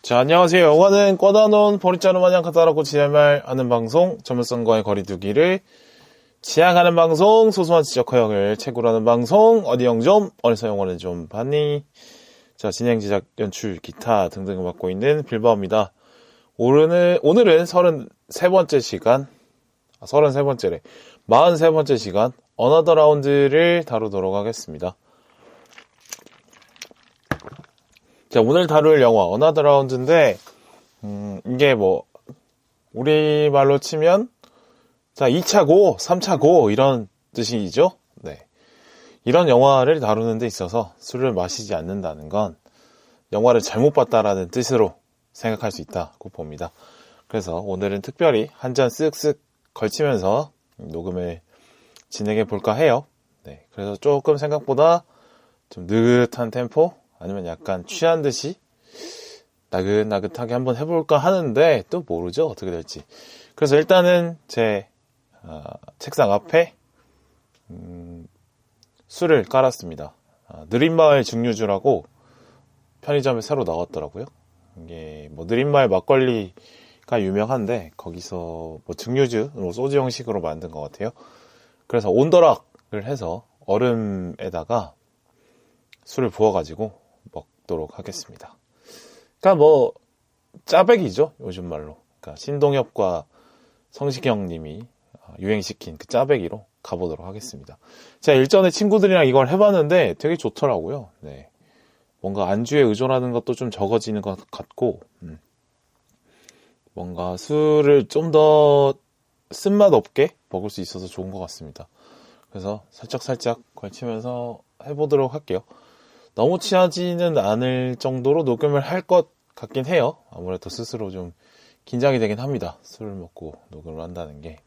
자, 안녕하세요. 영화는 꽂아놓은 보리자루 마냥 까다롭고 지랄하는 방송, 전문성과의 거리두기를 지향하는 방송, 소소한 지적 허용을 채굴하는 방송, 어디 영점, 어디서 영화는 좀 봤니? 자, 진행, 제작, 연출, 기타 등등을 맡고 있는 빌바오입니다. 오늘은 33번째 시간, 33번째래. 43번째 시간, 어너더 라운드를 다루도록 하겠습니다. 자, 오늘 다룰 영화, 어너더 라운드인데, 이게 우리말로 치면, 자, 2차 고, 3차 고, 이런 뜻이죠? 네. 이런 영화를 다루는 데 있어서 술을 마시지 않는다는 건 영화를 잘못 봤다라는 뜻으로 생각할 수 있다고 봅니다. 그래서 오늘은 특별히 한 잔 쓱쓱 걸치면서 녹음을 진행해 볼까 해요. 네. 그래서 조금 생각보다 좀 느긋한 템포? 아니면 약간 취한 듯이 나긋나긋하게 한번 해볼까 하는데 또 모르죠. 어떻게 될지. 그래서 일단은 제 책상 앞에 술을 깔았습니다. 느린마을 증류주라고 편의점에 새로 나왔더라고요. 이게 느린마을 막걸리가 유명한데 거기서 증류주, 소주 형식으로 만든 것 같아요. 그래서 온더락을 해서 얼음에다가 술을 부어가지고 먹도록 하겠습니다. 그러니까 짜배기죠, 요즘 말로. 그러니까 신동엽과 성시경 님이 유행시킨 그 짜배기로 가보도록 하겠습니다. 제가 일전에 친구들이랑 이걸 해봤는데 되게 좋더라고요. 네. 뭔가 안주에 의존하는 것도 좀 적어지는 것 같고, 뭔가 술을 좀 더 쓴맛 없게 먹을 수 있어서 좋은 것 같습니다. 그래서 살짝 걸치면서 해보도록 할게요. 너무 취하지는 않을 정도로 녹음을 할 것 같긴 해요. 아무래도 스스로 좀 긴장이 되긴 합니다. 술을 먹고 녹음을 한다는 게.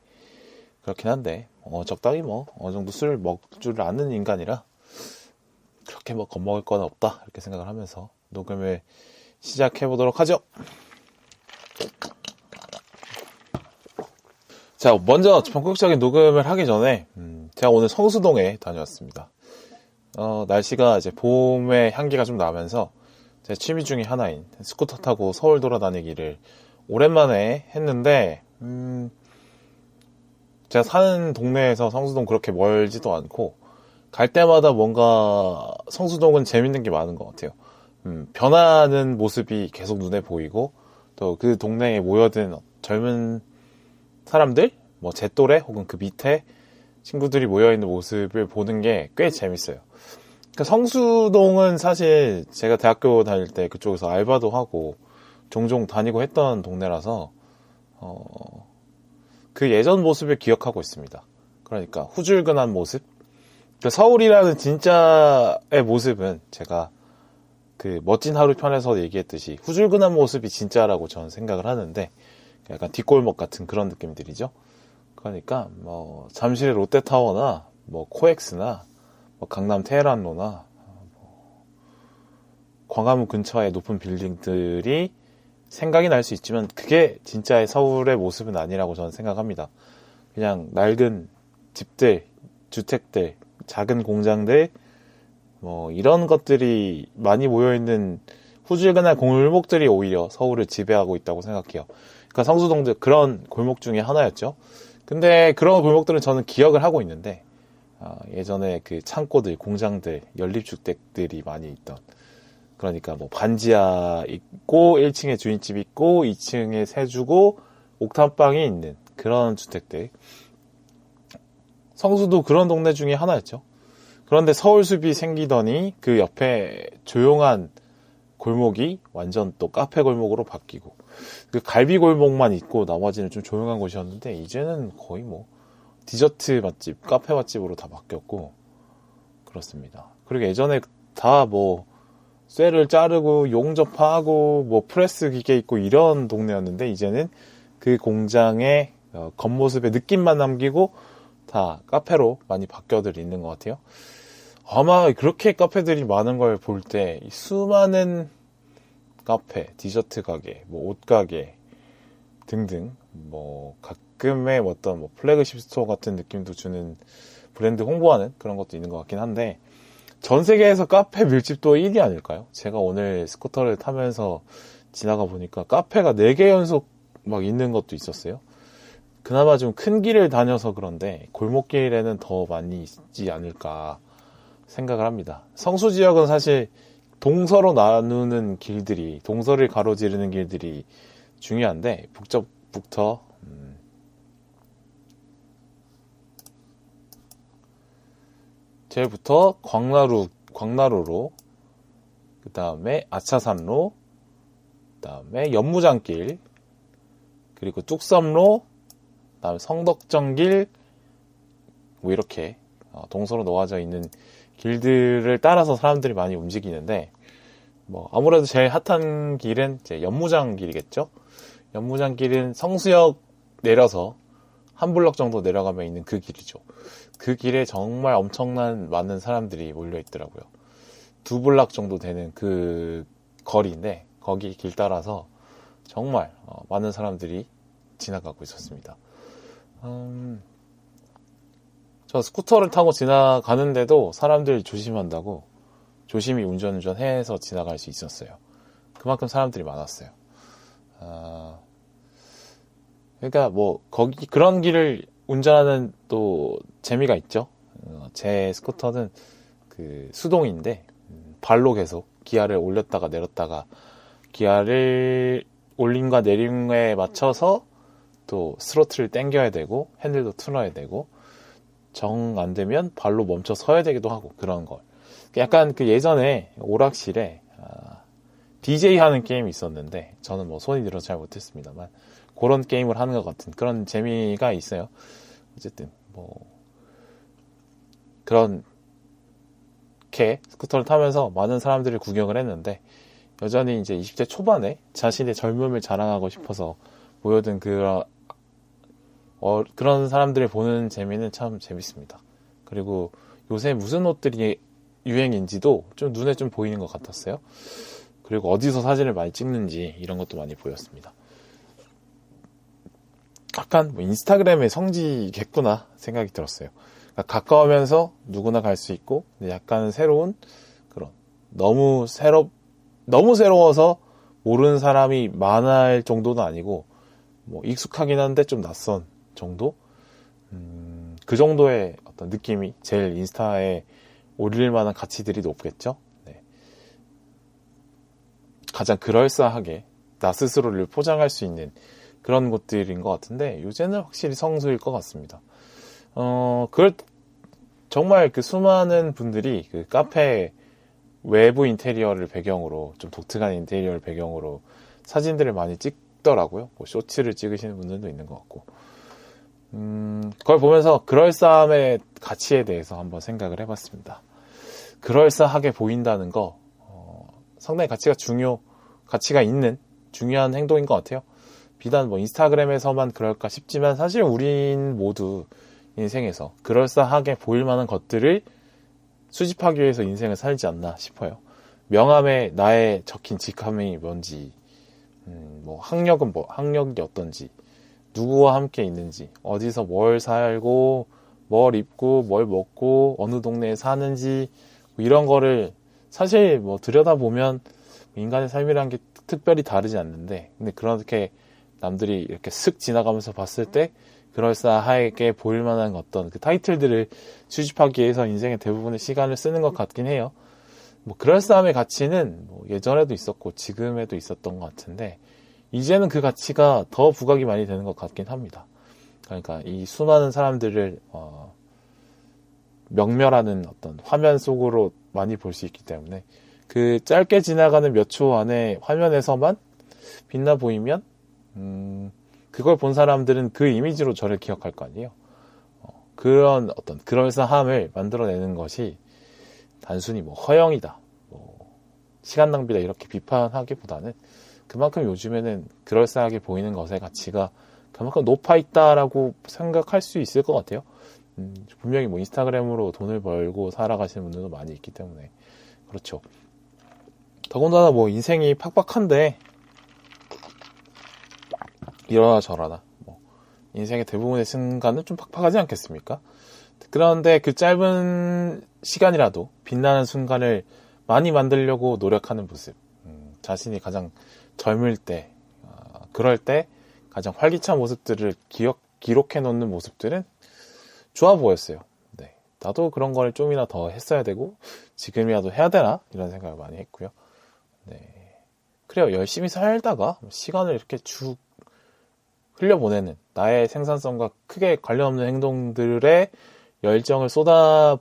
그렇긴 한데, 적당히 어느 정도 술을 먹을 줄 아는 인간이라 그렇게 겁먹을 건 없다. 이렇게 생각을 하면서 녹음을 시작해 보도록 하죠. 자, 먼저 본격적인 녹음을 하기 전에, 제가 오늘 성수동에 다녀왔습니다. 날씨가 이제 봄의 향기가 좀 나면서 제 취미 중에 하나인 스쿠터 타고 서울 돌아다니기를 오랜만에 했는데, 제가 사는 동네에서 성수동 그렇게 멀지도 않고 갈 때마다 뭔가 성수동은 재밌는 게 많은 것 같아요. 변하는 모습이 계속 눈에 보이고 또 그 동네에 모여든 젊은 사람들, 제 또래 혹은 그 밑에 친구들이 모여있는 모습을 보는 게 꽤 재밌어요. 그러니까 성수동은 사실 제가 대학교 다닐 때 그쪽에서 알바도 하고 종종 다니고 했던 동네라서 그 예전 모습을 기억하고 있습니다. 그러니까 후줄근한 모습. 그러니까 서울이라는 진짜의 모습은 제가 그 멋진 하루 편에서 얘기했듯이 후줄근한 모습이 진짜라고 저는 생각을 하는데 약간 뒷골목 같은 그런 느낌들이죠. 그러니까 잠실의 롯데타워나 코엑스나 강남 테헤란로나 광화문 근처의 높은 빌딩들이 생각이 날 수 있지만 그게 진짜의 서울의 모습은 아니라고 저는 생각합니다. 그냥 낡은 집들, 주택들, 작은 공장들 이런 것들이 많이 모여있는 후줄근한 골목들이 오히려 서울을 지배하고 있다고 생각해요. 그러니까 성수동도 그런 골목 중에 하나였죠. 근데 그런 골목들은 저는 기억을 하고 있는데 예전에 그 창고들, 공장들, 연립주택들이 많이 있던, 그러니까 반지하 있고 1층에 주인집 있고 2층에 세주고 옥탑방이 있는 그런 주택들. 성수도 그런 동네 중에 하나였죠. 그런데 서울숲이 생기더니 그 옆에 조용한 골목이 완전 또 카페 골목으로 바뀌고, 그 갈비 골목만 있고 나머지는 좀 조용한 곳이었는데 이제는 거의 디저트 맛집, 카페 맛집으로 다 바뀌었고 그렇습니다. 그리고 예전에 다 쇠를 자르고 용접하고 프레스 기계 있고 이런 동네였는데 이제는 그 공장의 겉모습의 느낌만 남기고 다 카페로 많이 바뀌어들 있는 것 같아요. 아마 그렇게 카페들이 많은 걸 볼 때 수많은 카페, 디저트 가게, 옷가게 등등 가끔의 어떤 플래그십 스토어 같은 느낌도 주는 브랜드 홍보하는 그런 것도 있는 것 같긴 한데, 전 세계에서 카페 밀집도 1위 아닐까요? 제가 오늘 스쿠터를 타면서 지나가 보니까 카페가 4개 연속 막 있는 것도 있었어요. 그나마 좀 큰 길을 다녀서 그런데 골목길에는 더 많이 있지 않을까 생각을 합니다. 성수 지역은 사실 동서로 나누는 길들이, 동서를 가로지르는 길들이 중요한데 북쪽부터 제일부터 광나루로, 그 다음에 아차산로, 그 다음에 연무장길, 그리고 뚝섬로, 그 다음에 성덕정길, 뭐 이렇게 동서로 놓아져 있는 길들을 따라서 사람들이 많이 움직이는데, 뭐 아무래도 제일 핫한 길은 이제 연무장길이겠죠. 연무장길은 성수역 내려서 한 블럭 정도 내려가면 있는 그 길이죠. 그 길에 정말 엄청난 많은 사람들이 몰려 있더라고요. 2블럭 정도 되는 그 거리인데 거기 길 따라서 정말 많은 사람들이 지나가고 있었습니다. 저 스쿠터를 타고 지나가는데도 사람들 조심한다고 조심히 운전해서 지나갈 수 있었어요. 그만큼 사람들이 많았어요. 그러니까 뭐 거기 그런 길을 운전하는 또 재미가 있죠. 제 스쿠터는 그 수동인데 발로 계속 기아를 올렸다가 내렸다가 기아를 올림과 내림에 맞춰서 또 스로틀을 당겨야 되고 핸들도 틀어야 되고 정 안 되면 발로 멈춰 서야 되기도 하고 그런 걸. 약간 그 예전에 오락실에 DJ 하는 게임이 있었는데 저는 뭐 손이 들어서 잘 못했습니다만 그런 게임을 하는 것 같은 그런 재미가 있어요. 어쨌든 뭐 그렇게 스쿠터를 타면서 많은 사람들을 구경을 했는데 여전히 이제 20대 초반에 자신의 젊음을 자랑하고 싶어서 모여든 그런 사람들을 보는 재미는 참 재밌습니다. 그리고 요새 무슨 옷들이 유행인지도 좀 눈에 좀 보이는 것 같았어요. 그리고 어디서 사진을 많이 찍는지 이런 것도 많이 보였습니다. 약간 뭐 인스타그램의 성지겠구나 생각이 들었어요. 그러니까 가까우면서 누구나 갈 수 있고 약간 새로운 그런 너무 새로워서 모르는 사람이 많을 정도는 아니고 뭐 익숙하긴 한데 좀 낯선 정도? 그 정도의 어떤 느낌이 제일 인스타에 올릴 만한 가치들이 높겠죠? 네. 가장 그럴싸하게 나 스스로를 포장할 수 있는 그런 곳들인 것 같은데 요새는 확실히 성수일 것 같습니다. 그걸 정말 그 수많은 분들이 그 카페 외부 인테리어를 배경으로 좀 독특한 인테리어를 배경으로 사진들을 많이 찍더라고요. 뭐 쇼츠를 찍으시는 분들도 있는 것 같고 그걸 보면서 그럴싸함의 가치에 대해서 한번 생각을 해봤습니다. 그럴싸하게 보인다는 거 상당히 가치가 있는 중요한 행동인 것 같아요. 비단 뭐 인스타그램에서만 그럴까 싶지만 사실 우린 모두 인생에서 그럴싸하게 보일 만한 것들을 수집하기 위해서 인생을 살지 않나 싶어요. 명함에 나의 적힌 직함이 뭔지, 뭐 학력이 어떤지, 누구와 함께 있는지, 어디서 뭘 살고, 뭘 입고, 뭘 먹고, 어느 동네에 사는지, 뭐 이런 거를 사실 뭐 들여다보면 인간의 삶이란 게 특별히 다르지 않는데, 근데 그렇게 남들이 이렇게 슥 지나가면서 봤을 때 그럴싸하게 보일 만한 어떤 그 타이틀들을 수집하기 위해서 인생의 대부분의 시간을 쓰는 것 같긴 해요. 뭐 그럴싸함의 가치는 뭐 예전에도 있었고 지금에도 있었던 것 같은데 이제는 그 가치가 더 부각이 많이 되는 것 같긴 합니다. 그러니까 이 수많은 사람들을 명멸하는 어떤 화면 속으로 많이 볼 수 있기 때문에 그 짧게 지나가는 몇 초 안에 화면에서만 빛나 보이면 그걸 본 사람들은 그 이미지로 저를 기억할 거 아니에요. 그런 어떤 그럴싸함을 만들어내는 것이 단순히 뭐 허영이다, 뭐 시간 낭비다 이렇게 비판하기보다는 그만큼 요즘에는 그럴싸하게 보이는 것의 가치가 그만큼 높아 있다라고 생각할 수 있을 것 같아요. 분명히 뭐 인스타그램으로 돈을 벌고 살아가시는 분들도 많이 있기 때문에 그렇죠. 더군다나 뭐 인생이 팍팍한데 이러나 저러나 뭐 인생의 대부분의 순간은 좀 팍팍하지 않겠습니까? 그런데 그 짧은 시간이라도 빛나는 순간을 많이 만들려고 노력하는 모습, 자신이 가장 젊을 때, 그럴 때 가장 활기찬 모습들을 기록해 놓는 모습들은 좋아 보였어요. 네. 나도 그런 걸 좀이나 더 했어야 되고, 지금이라도 해야 되나? 이런 생각을 많이 했고요. 네. 그래요. 열심히 살다가 시간을 이렇게 쭉 흘려보내는 나의 생산성과 크게 관련 없는 행동들에 열정을 쏟아붓거나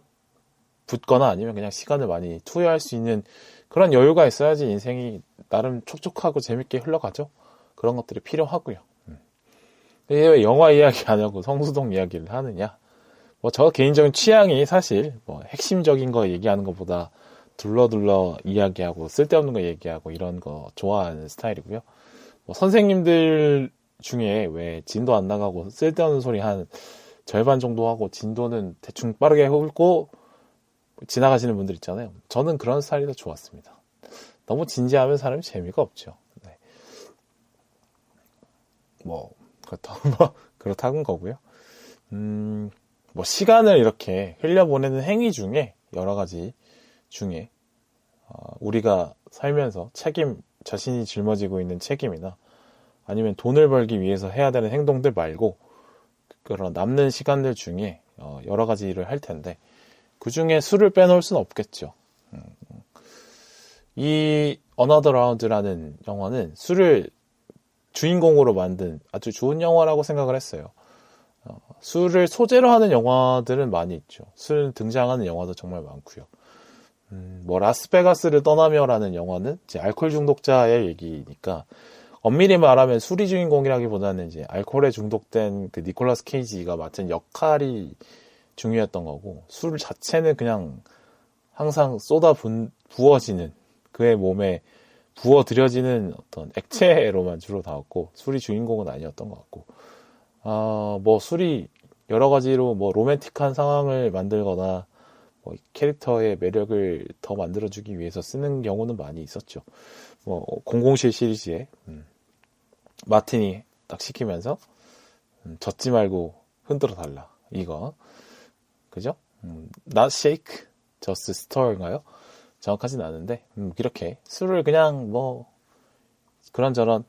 아니면 그냥 시간을 많이 투여할 수 있는 그런 여유가 있어야지 인생이 나름 촉촉하고 재밌게 흘러가죠. 그런 것들이 필요하고요. 왜 영화 이야기 안 하고 성수동 이야기를 하느냐? 뭐 저 개인적인 취향이 사실 뭐 핵심적인 거 얘기하는 것보다 둘러둘러 이야기하고 쓸데없는 거 얘기하고 이런 거 좋아하는 스타일이고요. 뭐 선생님들 중에 왜 진도 안 나가고 쓸데없는 소리 한 절반 정도 하고 진도는 대충 빠르게 훑고 지나가시는 분들 있잖아요. 저는 그런 스타일이 더 좋았습니다. 너무 진지하면 사람이 재미가 없죠. 네. 뭐 그렇다는 거고요. 뭐 시간을 이렇게 흘려보내는 행위 중에 여러 가지 중에 우리가 살면서 자신이 짊어지고 있는 책임이나 아니면 돈을 벌기 위해서 해야 되는 행동들 말고 그런 남는 시간들 중에 여러 가지 일을 할 텐데 그 중에 술을 빼놓을 수는 없겠죠. 이 Another Round라는 영화는 술을 주인공으로 만든 아주 좋은 영화라고 생각을 했어요. 술을 소재로 하는 영화들은 많이 있죠. 술 등장하는 영화도 정말 많고요. 뭐 라스베가스를 떠나며라는 영화는 이제 알코올 중독자의 얘기니까 엄밀히 말하면 술이 주인공이라기보다는 이제 알코올에 중독된 그 니콜라스 케이지가 맡은 역할이 중요했던 거고 술 자체는 그냥 항상 부어지는 그의 몸에 부어들여지는 어떤 액체로만 주로 나왔고 술이 주인공은 아니었던 것 같고 뭐 술이 여러 가지로 뭐 로맨틱한 상황을 만들거나 뭐 캐릭터의 매력을 더 만들어주기 위해서 쓰는 경우는 많이 있었죠. 뭐 007 시리즈에 마티니 딱 시키면서 젖지 말고 흔들어 달라 이거 그죠? Not shake, just stir인가요? 정확하진 않은데 이렇게 술을 그냥 뭐 그런저런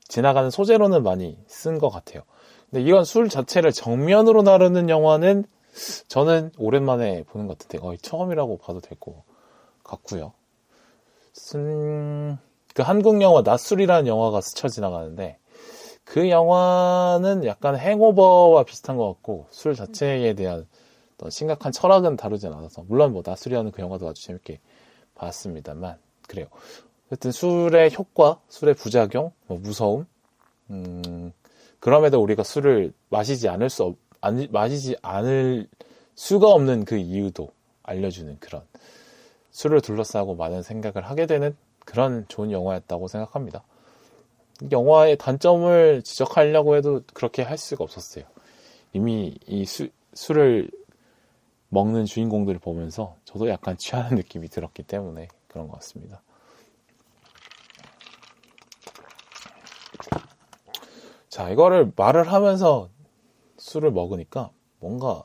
지나가는 소재로는 많이 쓴 것 같아요. 근데 이건 술 자체를 정면으로 나르는 영화는 저는 오랜만에 보는 것 같은데 거의 처음이라고 봐도 될 것 같고요. 그 한국 영화 낫술이라는 영화가 스쳐 지나가는데 그 영화는 약간 행오버와 비슷한 것 같고 술 자체에 대한 어떤 심각한 철학은 다루진 않아서 물론 뭐 낫술이라는 그 영화도 아주 재밌게 봤습니다만 그래요. 어쨌든 술의 효과, 술의 부작용, 뭐 무서움 그럼에도 우리가 술을 마시지 않을 수가 없는 그 이유도 알려주는 그런 술을 둘러싸고 많은 생각을 하게 되는 그런 좋은 영화였다고 생각합니다. 영화의 단점을 지적하려고 해도 그렇게 할 수가 없었어요. 이미 이 술을 먹는 주인공들을 보면서 저도 약간 취하는 느낌이 들었기 때문에 그런 것 같습니다. 자, 이거를 말을 하면서 술을 먹으니까 뭔가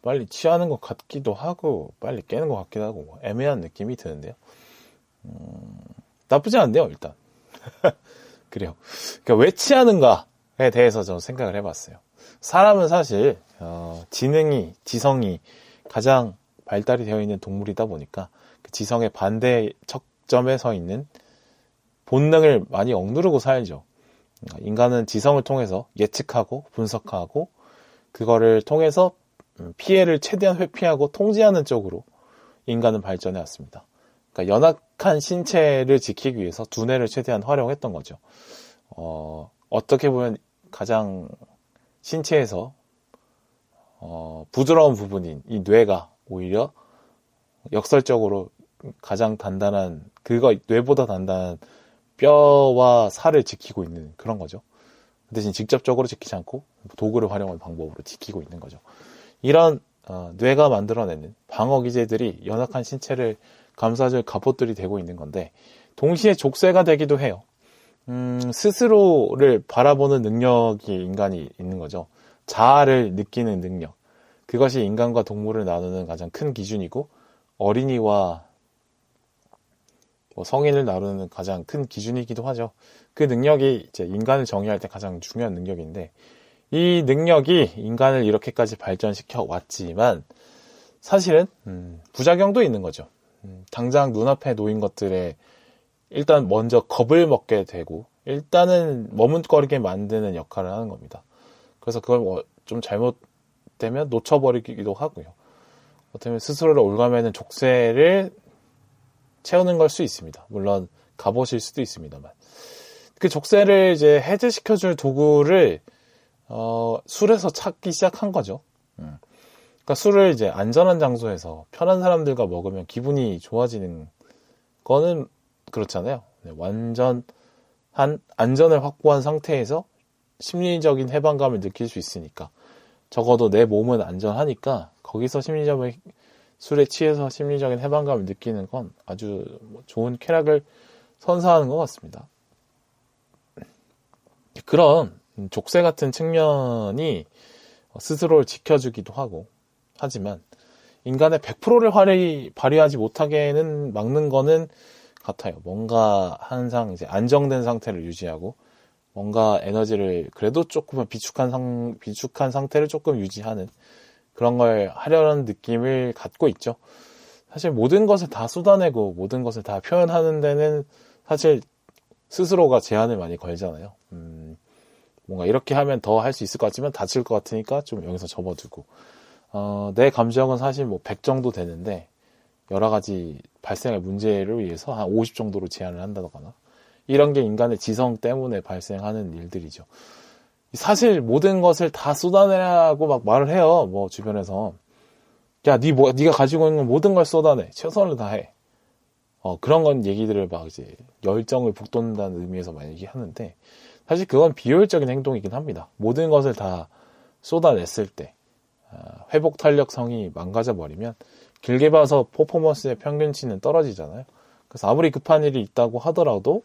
빨리 취하는 것 같기도 하고 빨리 깨는 것 같기도 하고 애매한 느낌이 드는데요. 나쁘지 않은데요, 일단. 그래요. 그러니까 왜 취하는가에 대해서 좀 생각을 해봤어요. 사람은 사실 지성이 가장 발달이 되어 있는 동물이다 보니까 그 지성의 반대 척점에 서 있는 본능을 많이 억누르고 살죠. 인간은 지성을 통해서 예측하고 분석하고 그거를 통해서 피해를 최대한 회피하고 통제하는 쪽으로 인간은 발전해 왔습니다. 그러니까 연약한 신체를 지키기 위해서 두뇌를 최대한 활용했던 거죠. 어떻게 보면 가장 신체에서 부드러운 부분인 이 뇌가 오히려 역설적으로 가장 단단한 뇌보다 단단한 뼈와 살을 지키고 있는 그런 거죠. 그 대신 직접적으로 지키지 않고 도구를 활용한 방법으로 지키고 있는 거죠. 이런 뇌가 만들어내는 방어 기제들이 연약한 신체를 감싸줄 갑옷들이 되고 있는 건데 동시에 족쇄가 되기도 해요. 스스로를 바라보는 능력이 인간이 있는 거죠. 자아를 느끼는 능력. 그것이 인간과 동물을 나누는 가장 큰 기준이고 어린이와 뭐 성인을 나누는 가장 큰 기준이기도 하죠. 그 능력이 이제 인간을 정의할 때 가장 중요한 능력인데, 이 능력이 인간을 이렇게까지 발전시켜 왔지만 사실은 부작용도 있는 거죠. 당장 눈앞에 놓인 것들에 일단 먼저 겁을 먹게 되고 일단은 머뭇거리게 만드는 역할을 하는 겁니다. 그래서 그걸 좀 잘못되면 놓쳐버리기도 하고요. 어쩌면 스스로를 올가매는 족쇄를 채우는 걸 수 있습니다. 물론 갑옷일 수도 있습니다만. 그 족쇄를 이제 해제시켜줄 도구를 술에서 찾기 시작한 거죠. 그러니까 술을 이제 안전한 장소에서 편한 사람들과 먹으면 기분이 좋아지는 거는 그렇잖아요. 완전한 안전을 확보한 상태에서 심리적인 해방감을 느낄 수 있으니까, 적어도 내 몸은 안전하니까 거기서 술에 취해서 심리적인 해방감을 느끼는 건 아주 좋은 쾌락을 선사하는 것 같습니다. 그런 족쇄 같은 측면이 스스로를 지켜주기도 하고, 하지만 인간의 100%를 발휘하지 못하게는 막는 거는 같아요. 뭔가 항상 이제 안정된 상태를 유지하고, 뭔가 에너지를 그래도 조금은 비축한 상태를 조금 유지하는 그런 걸 하려는 느낌을 갖고 있죠. 사실 모든 것을 다 쏟아내고 모든 것을 다 표현하는 데는 사실 스스로가 제한을 많이 걸잖아요. 뭔가 이렇게 하면 더 할 수 있을 것 같지만 다칠 것 같으니까 좀 여기서 접어두고, 내 감정은 사실 뭐 100 정도 되는데 여러 가지 발생할 문제를 위해서 한 50 정도로 제한을 한다거나, 이런 게 인간의 지성 때문에 발생하는 일들이죠. 사실 모든 것을 다 쏟아내라고 막 말을 해요. 뭐 주변에서 야, 네가 가지고 있는 모든 걸 쏟아내, 최선을 다해. 그런 건 얘기들을 막 이제 열정을 북돋는다는 의미에서 많이 얘기하는데, 사실 그건 비효율적인 행동이긴 합니다. 모든 것을 다 쏟아냈을 때 회복 탄력성이 망가져 버리면 길게 봐서 퍼포먼스의 평균치는 떨어지잖아요. 그래서 아무리 급한 일이 있다고 하더라도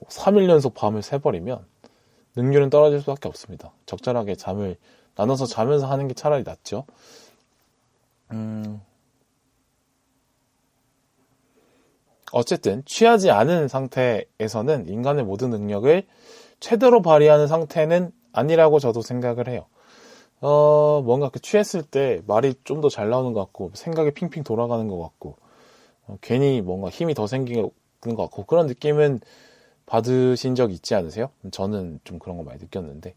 3일 연속 밤을 새버리면 능률은 떨어질 수밖에 없습니다. 적절하게 잠을 나눠서 자면서 하는 게 차라리 낫죠. 어쨌든 취하지 않은 상태에서는 인간의 모든 능력을 최대로 발휘하는 상태는 아니라고 저도 생각을 해요. 뭔가 취했을 때 말이 좀 더 잘 나오는 것 같고, 생각이 핑핑 돌아가는 것 같고, 괜히 뭔가 힘이 더 생기는 것 같고, 그런 느낌은 받으신 적 있지 않으세요? 저는 좀 그런 거 많이 느꼈는데,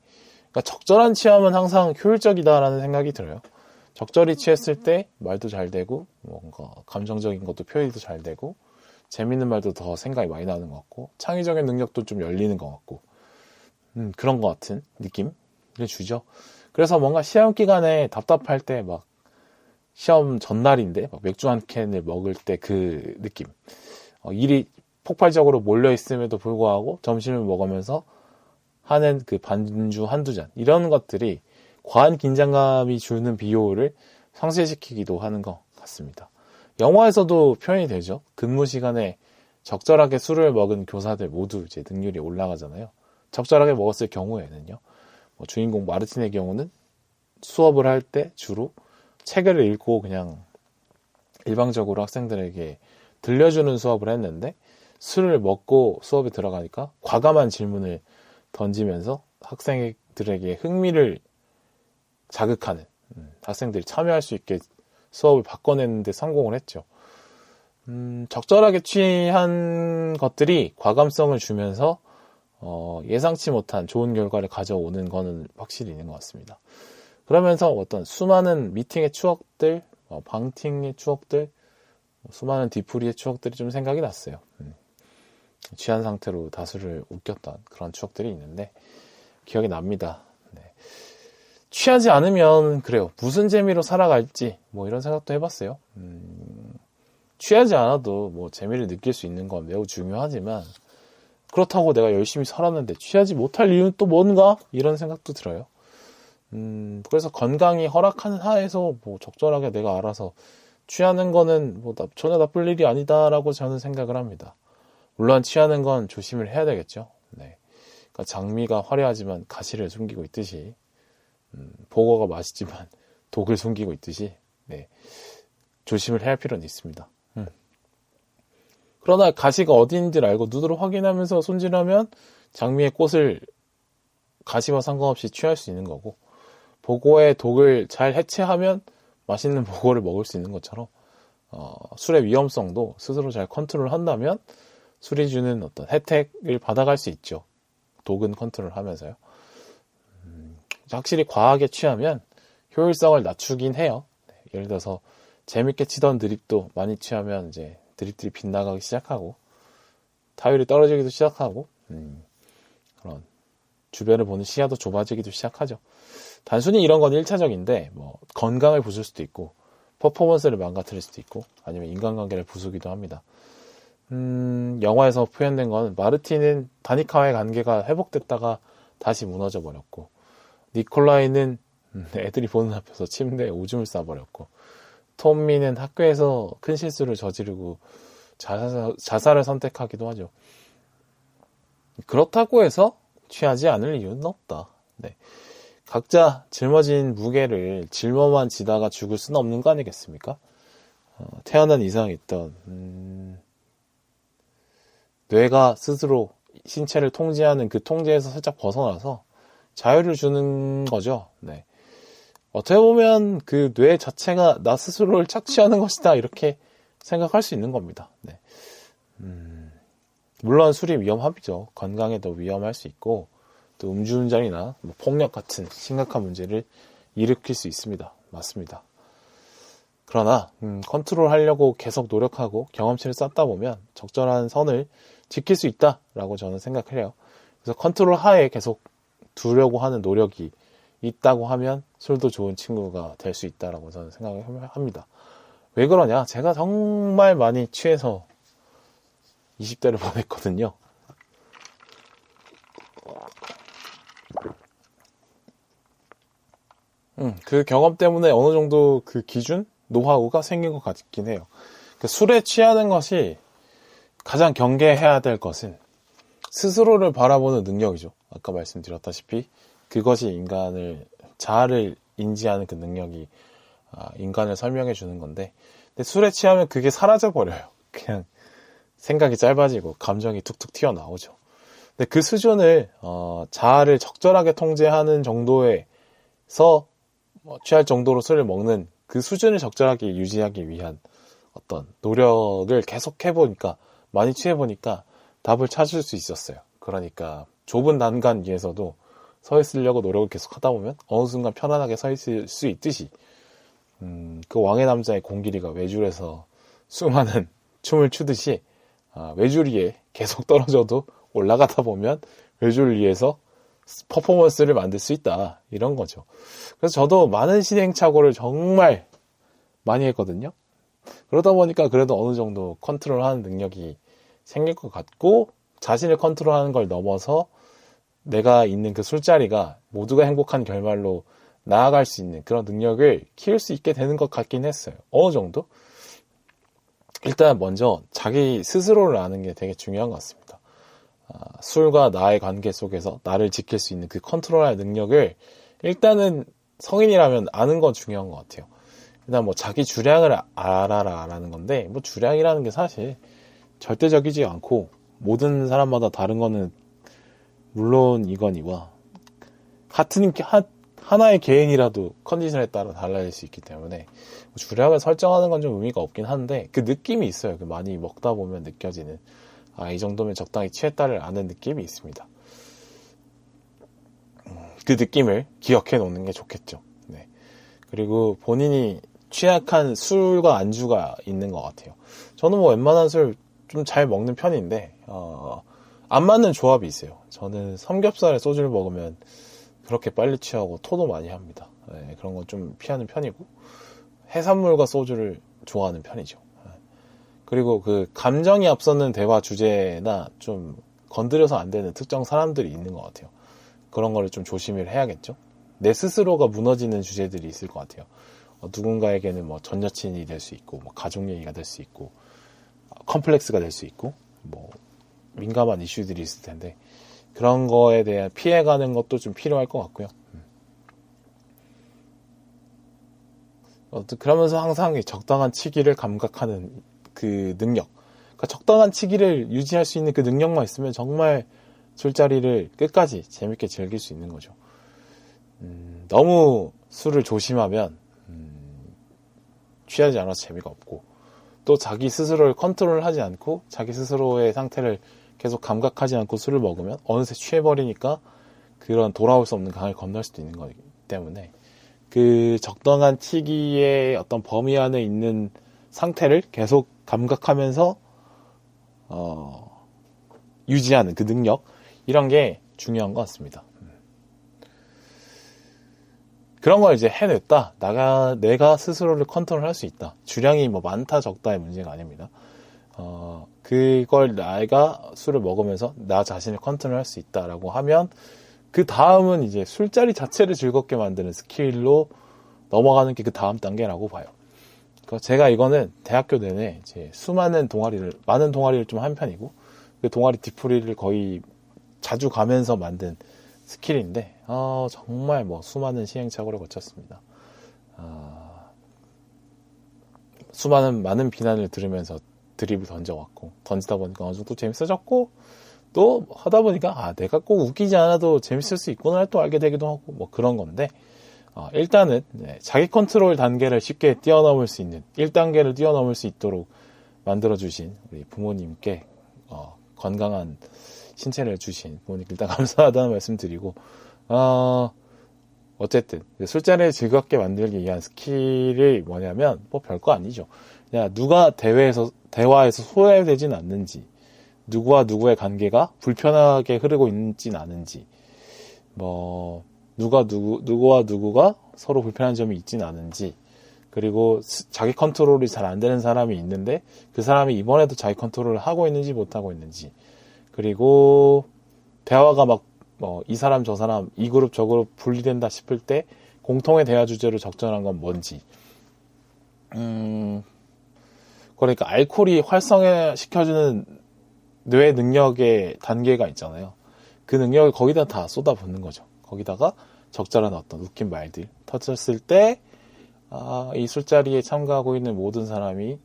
그러니까 적절한 취함은 항상 효율적이다라는 생각이 들어요. 적절히 취했을 때 말도 잘 되고, 뭔가 감정적인 것도 표현도 잘 되고, 재밌는 말도 더 생각이 많이 나는 것 같고, 창의적인 능력도 좀 열리는 것 같고, 그런 것 같은 느낌을 주죠. 그래서 뭔가 시험 기간에 답답할 때 막 시험 전날인데 막 맥주 한 캔을 먹을 때 그 느낌, 일이 폭발적으로 몰려 있음에도 불구하고 점심을 먹으면서 하는 그 반주 한두 잔, 이런 것들이 과한 긴장감이 주는 비효율을 상쇄시키기도 하는 것 같습니다. 영화에서도 표현이 되죠. 근무 시간에 적절하게 술을 먹은 교사들 모두 이제 능률이 올라가잖아요. 적절하게 먹었을 경우에는요. 주인공 마르틴의 경우는 수업을 할 때 주로 책을 읽고 그냥 일방적으로 학생들에게 들려주는 수업을 했는데, 술을 먹고 수업에 들어가니까 과감한 질문을 던지면서 학생들에게 흥미를 자극하는, 학생들이 참여할 수 있게 수업을 바꿔내는데 성공을 했죠. 적절하게 취한 것들이 과감성을 주면서 예상치 못한 좋은 결과를 가져오는 거는 확실히 있는 것 같습니다. 그러면서 어떤 수많은 미팅의 추억들, 방팅의 추억들, 수많은 뒤풀이의 추억들이 좀 생각이 났어요. 취한 상태로 다수를 웃겼던 그런 추억들이 있는데 기억이 납니다. 네. 취하지 않으면 그래요. 무슨 재미로 살아갈지 뭐 이런 생각도 해봤어요. 취하지 않아도 뭐 재미를 느낄 수 있는 건 매우 중요하지만, 그렇다고 내가 열심히 살았는데 취하지 못할 이유는 또 뭔가? 이런 생각도 들어요. 그래서 건강이 허락하는 하에서 뭐 적절하게 내가 알아서 취하는 거는 뭐 전혀 나쁠 일이 아니다라고 저는 생각을 합니다. 물론 취하는 건 조심을 해야 되겠죠. 네. 그러니까 장미가 화려하지만 가시를 숨기고 있듯이, 보거가 맛있지만 독을 숨기고 있듯이, 네. 조심을 해야 할 필요는 있습니다. 그러나 가시가 어디인지를 알고 눈으로 확인하면서 손질하면 장미의 꽃을 가시와 상관없이 취할 수 있는 거고, 보고의 독을 잘 해체하면 맛있는 보고를 먹을 수 있는 것처럼 술의 위험성도 스스로 잘 컨트롤한다면 술이 주는 어떤 혜택을 받아갈 수 있죠. 독은 컨트롤하면서요. 확실히 과하게 취하면 효율성을 낮추긴 해요. 예를 들어서 재밌게 치던 드립도 많이 취하면 이제 드립들이 빗나가기 시작하고 타율이 떨어지기도 시작하고 그런 주변을 보는 시야도 좁아지기도 시작하죠. 단순히 이런 건 1차적인데 뭐 건강을 부술 수도 있고 퍼포먼스를 망가뜨릴 수도 있고 아니면 인간관계를 부수기도 합니다. 영화에서 표현된 건 마르틴은 다니카와의 관계가 회복됐다가 다시 무너져 버렸고, 니콜라이는 애들이 보는 앞에서 침대에 오줌을 싸버렸고, 톰미는 학교에서 큰 실수를 저지르고 자살을 선택하기도 하죠. 그렇다고 해서 취하지 않을 이유는 없다. 네. 각자 짊어진 무게를 짊어만 지다가 죽을 수는 없는 거 아니겠습니까? 태어난 이상 있던 뇌가 스스로 신체를 통제하는 그 통제에서 살짝 벗어나서 자유를 주는 거죠. 네. 어떻게 보면 그 뇌 자체가 나 스스로를 착취하는 것이다 이렇게 생각할 수 있는 겁니다. 네. 물론 술이 위험하죠. 건강에도 위험할 수 있고 또 음주운전이나 뭐 폭력 같은 심각한 문제를 일으킬 수 있습니다. 맞습니다. 그러나 컨트롤하려고 계속 노력하고 경험치를 쌓다 보면 적절한 선을 지킬 수 있다라고 저는 생각을 해요. 그래서 컨트롤 하에 계속 두려고 하는 노력이 있다고 하면 술도 좋은 친구가 될 수 있다라고 저는 생각을 합니다. 왜 그러냐? 제가 정말 많이 취해서 20대를 보냈거든요. 그 경험 때문에 어느 정도 그 기준, 노하우가 생긴 것 같긴 해요. 그 술에 취하는 것이 가장 경계해야 될 것은 스스로를 바라보는 능력이죠. 아까 말씀드렸다시피 그것이 인간을, 자아를 인지하는 그 능력이 인간을 설명해 주는 건데, 근데 술에 취하면 그게 사라져 버려요. 그냥 생각이 짧아지고 감정이 툭툭 튀어나오죠. 근데 그 수준을 자아를 적절하게 통제하는 정도에서 취할 정도로 술을 먹는 그 수준을 적절하게 유지하기 위한 어떤 노력을 계속 해보니까, 많이 취해보니까 답을 찾을 수 있었어요. 그러니까 좁은 난간 위에서도 서 있으려고 노력을 계속 하다 보면 어느 순간 편안하게 서 있을 수 있듯이, 그 왕의 남자의 공길이가 외줄에서 수많은 춤을 추듯이 외줄 위에 계속 떨어져도 올라가다 보면 외줄 위에서 퍼포먼스를 만들 수 있다, 이런 거죠. 그래서 저도 많은 시행착오를 정말 많이 했거든요. 그러다 보니까 그래도 어느 정도 컨트롤하는 능력이 생길 것 같고, 자신을 컨트롤하는 걸 넘어서 내가 있는 그 술자리가 모두가 행복한 결말로 나아갈 수 있는 그런 능력을 키울 수 있게 되는 것 같긴 했어요. 어느 정도? 일단 먼저 자기 스스로를 아는 게 되게 중요한 것 같습니다. 술과 나의 관계 속에서 나를 지킬 수 있는 그 컨트롤할 능력을 일단은 성인이라면 아는 건 중요한 것 같아요. 일단 뭐 자기 주량을 알아라라는 건데, 뭐 주량이라는 게 사실 절대적이지 않고 모든 사람마다 다른 거는 물론 이거니와 하나의 개인이라도 컨디션에 따라 달라질 수 있기 때문에 주량을 설정하는 건 좀 의미가 없긴 한데, 그 느낌이 있어요. 그 많이 먹다 보면 느껴지는, 이 정도면 적당히 취했다를 아는 느낌이 있습니다. 그 느낌을 기억해 놓는 게 좋겠죠. 네. 그리고 본인이 취약한 술과 안주가 있는 것 같아요. 저는 뭐 웬만한 술 좀 잘 먹는 편인데, 안 맞는 조합이 있어요. 저는 삼겹살에 소주를 먹으면 그렇게 빨리 취하고 토도 많이 합니다. 네, 그런 건 좀 피하는 편이고, 해산물과 소주를 좋아하는 편이죠. 그리고 그 감정이 앞서는 대화 주제나 좀 건드려서 안 되는 특정 사람들이 있는 것 같아요. 그런 거를 좀 조심을 해야겠죠. 내 스스로가 무너지는 주제들이 있을 것 같아요. 누군가에게는 뭐 전 여친이 될 수 있고, 뭐 가족 얘기가 될 수 있고, 컴플렉스가 될 수 있고, 뭐 민감한 이슈들이 있을 텐데, 그런 거에 대한 피해가는 것도 좀 필요할 것 같고요. 그러면서 항상 적당한 치기를 감각하는 그 능력, 그러니까 그러니까 적당한 치기를 유지할 수 있는 그 능력만 있으면 정말 술자리를 끝까지 재밌게 즐길 수 있는 거죠. 너무 술을 조심하면 취하지 않아서 재미가 없고, 또 자기 스스로를 컨트롤하지 않고 자기 스스로의 상태를 계속 감각하지 않고 술을 먹으면 어느새 취해버리니까 그런 돌아올 수 없는 강을 건널 수도 있는 거기 때문에, 그 적당한 치기의 어떤 범위 안에 있는 상태를 계속 감각하면서 유지하는 그 능력, 이런 게 중요한 것 같습니다. 그런 걸 이제 해냈다. 내가 스스로를 컨트롤할 수 있다. 주량이 뭐 많다 적다의 문제가 아닙니다. 그걸 내가 술을 먹으면서 나 자신을 컨트롤할 수 있다라고 하면, 그 다음은 이제 술자리 자체를 즐겁게 만드는 스킬로 넘어가는 게 그 다음 단계라고 봐요. 그러니까 제가 이거는 대학교 내내 이제 많은 동아리를 좀 한 편이고, 그 동아리 뒤풀이를 거의 자주 가면서 만든 스킬인데, 정말 뭐 수많은 시행착오를 거쳤습니다. 많은 비난을 들으면서 드립을 던져왔고, 던지다 보니까 어느 정도 재밌어졌고, 또 하다 보니까 내가 꼭 웃기지 않아도 재밌을 수 있구나 또 알게 되기도 하고, 뭐 그런 건데, 일단은 자기 컨트롤 단계를 쉽게 뛰어넘을 수 있는 1단계를 뛰어넘을 수 있도록 만들어주신 우리 부모님께 건강한 신체를 주신 부모님께 일단 감사하다는 말씀 드리고, 어쨌든 술자리를 즐겁게 만들기 위한 스킬이 뭐냐면 뭐 별거 아니죠. 그냥 누가 대화에서 소외되진 않는지, 누구와 누구의 관계가 불편하게 흐르고 있진 않은지, 뭐 누구와 누구가 서로 불편한 점이 있진 않은지, 그리고 자기 컨트롤이 잘 안 되는 사람이 있는데 그 사람이 이번에도 자기 컨트롤을 하고 있는지 못하고 있는지, 그리고 대화가 막 이 사람 저 사람 이 그룹 저 그룹 분리된다 싶을 때 공통의 대화 주제로 적절한 건 뭔지, 그러니까 알코올이 활성화시켜주는 뇌 능력의 단계가 있잖아요. 그 능력을 거기다 다 쏟아붓는 거죠. 거기다가 적절한 어떤 웃긴 말들 터졌을 때, 이 술자리에 참가하고 있는 모든 사람이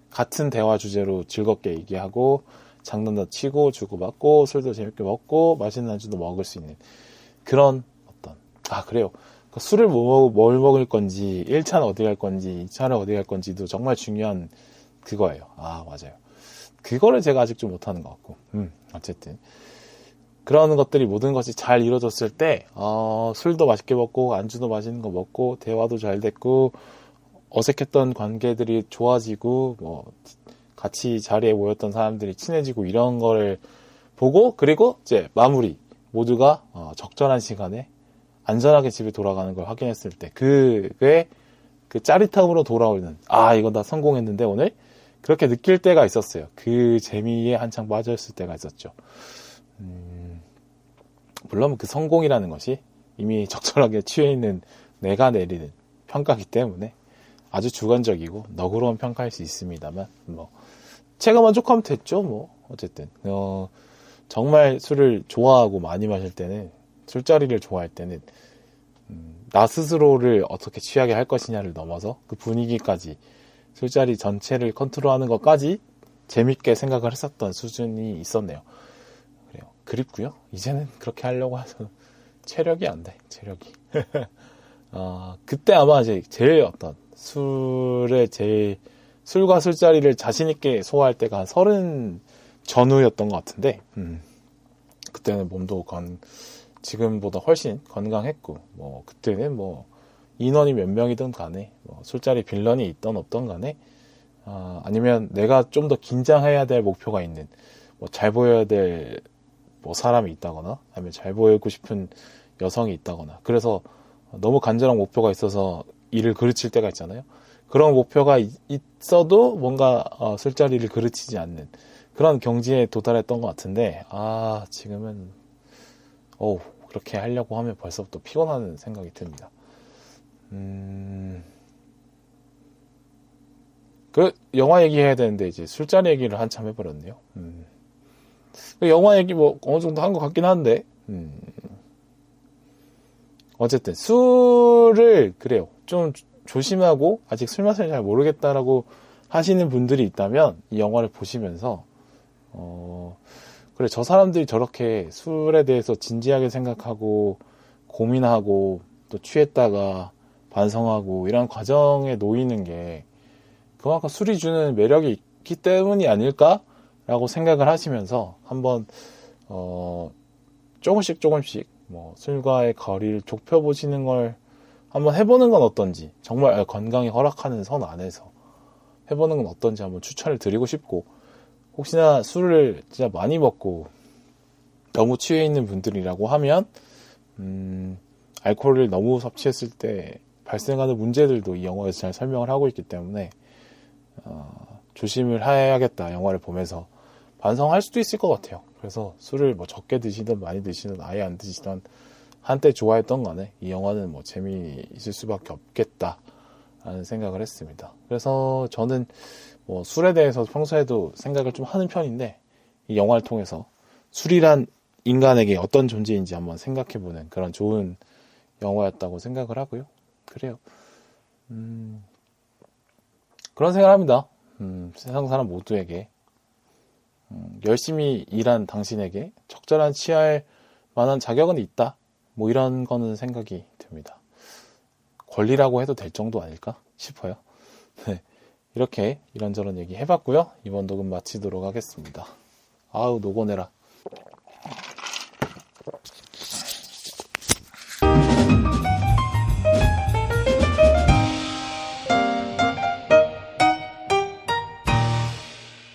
같은 대화 주제로 즐겁게 얘기하고 장난도 치고 주고받고 술도 재밌게 먹고 맛있는 안주도 먹을 수 있는 그런 어떤, 그래요. 술을 뭘 먹을 건지, 1차는 어디 갈 건지 2차는 어디 갈 건지도 정말 중요한 그거예요. 맞아요. 그거를 제가 아직 좀 못하는 것 같고, 어쨌든 그런 것들이 모든 것이 잘 이루어졌을 때 술도 맛있게 먹고 안주도 맛있는 거 먹고 대화도 잘 됐고 어색했던 관계들이 좋아지고, 뭐 같이 자리에 모였던 사람들이 친해지고, 이런 거를 보고, 그리고 이제 마무리, 모두가 적절한 시간에 안전하게 집에 돌아가는 걸 확인했을 때 그게 그 짜릿함으로 돌아오는, 이거 나 성공했는데 오늘, 그렇게 느낄 때가 있었어요. 그 재미에 한창 빠져있을 때가 있었죠. 물론 그 성공이라는 것이 이미 적절하게 취해 있는 내가 내리는 평가이기 때문에 아주 주관적이고 너그러운 평가일 수 있습니다만, 뭐 제가 만족하면 됐죠. 뭐 어쨌든 정말 술을 좋아하고 많이 마실 때는, 술자리를 좋아할 때는 나 스스로를 어떻게 취하게 할 것이냐를 넘어서 그 분위기까지, 술자리 전체를 컨트롤하는 것까지 재밌게 생각을 했었던 수준이 있었네요. 그래요. 그립고요. 이제는 그렇게 하려고 해서 체력이 안 돼. 체력이. 그때 아마 이제 제일 어떤 술과 술자리를 자신있게 소화할 때가 한 30 전후였던 것 같은데, 그때는 몸도 지금보다 훨씬 건강했고, 뭐 그때는 뭐 인원이 몇 명이든 간에, 뭐 술자리 빌런이 있던 없던 간에, 아니면 내가 좀 더 긴장해야 될 목표가 있는, 뭐 잘 보여야 될 뭐 사람이 있다거나, 아니면 잘 보이고 싶은 여성이 있다거나, 그래서 너무 간절한 목표가 있어서 일을 그르칠 때가 있잖아요. 그런 목표가 있어도 뭔가 술자리를 그르치지 않는 그런 경지에 도달했던 것 같은데, 지금은 그렇게 하려고 하면 벌써부터 피곤하는 생각이 듭니다. 그 영화 얘기해야 되는데 이제 술자리 얘기를 한참 해버렸네요. 영화 얘기 뭐 어느 정도 한 것 같긴 한데, 어쨌든 술을 그래요. 좀 조심하고 아직 술 맛을 잘 모르겠다라고 하시는 분들이 있다면 이 영화를 보시면서 그래, 저 사람들이 저렇게 술에 대해서 진지하게 생각하고 고민하고 또 취했다가 반성하고 이런 과정에 놓이는 게 그만큼 술이 주는 매력이 있기 때문이 아닐까라고 생각을 하시면서 한번 조금씩 뭐 술과의 거리를 좁혀보시는 걸 한번 해보는 건 어떤지, 정말 건강이 허락하는 선 안에서 해보는 건 어떤지 한번 추천을 드리고 싶고, 혹시나 술을 진짜 많이 먹고 너무 취해 있는 분들이라고 하면 알코올을 너무 섭취했을 때 발생하는 문제들도 이 영화에서 잘 설명을 하고 있기 때문에 조심을 해야겠다, 영화를 보면서 반성할 수도 있을 것 같아요. 그래서 술을 뭐 적게 드시든 많이 드시든 아예 안 드시든 한때 좋아했던 간에 이 영화는 뭐 재미있을 수밖에 없겠다 라는 생각을 했습니다. 그래서 저는 뭐 술에 대해서 평소에도 생각을 좀 하는 편인데 이 영화를 통해서 술이란 인간에게 어떤 존재인지 한번 생각해보는 그런 좋은 영화였다고 생각을 하고요. 그래요. 그런 생각을 합니다. 세상 사람 모두에게 열심히 일한 당신에게 적절한 취할 만한 자격은 있다. 뭐 이런 거는 생각이 듭니다. 권리라고 해도 될 정도 아닐까 싶어요. 네, 이렇게 이런저런 얘기 해봤고요. 이번 녹음 마치도록 하겠습니다. 아우, 녹어내라.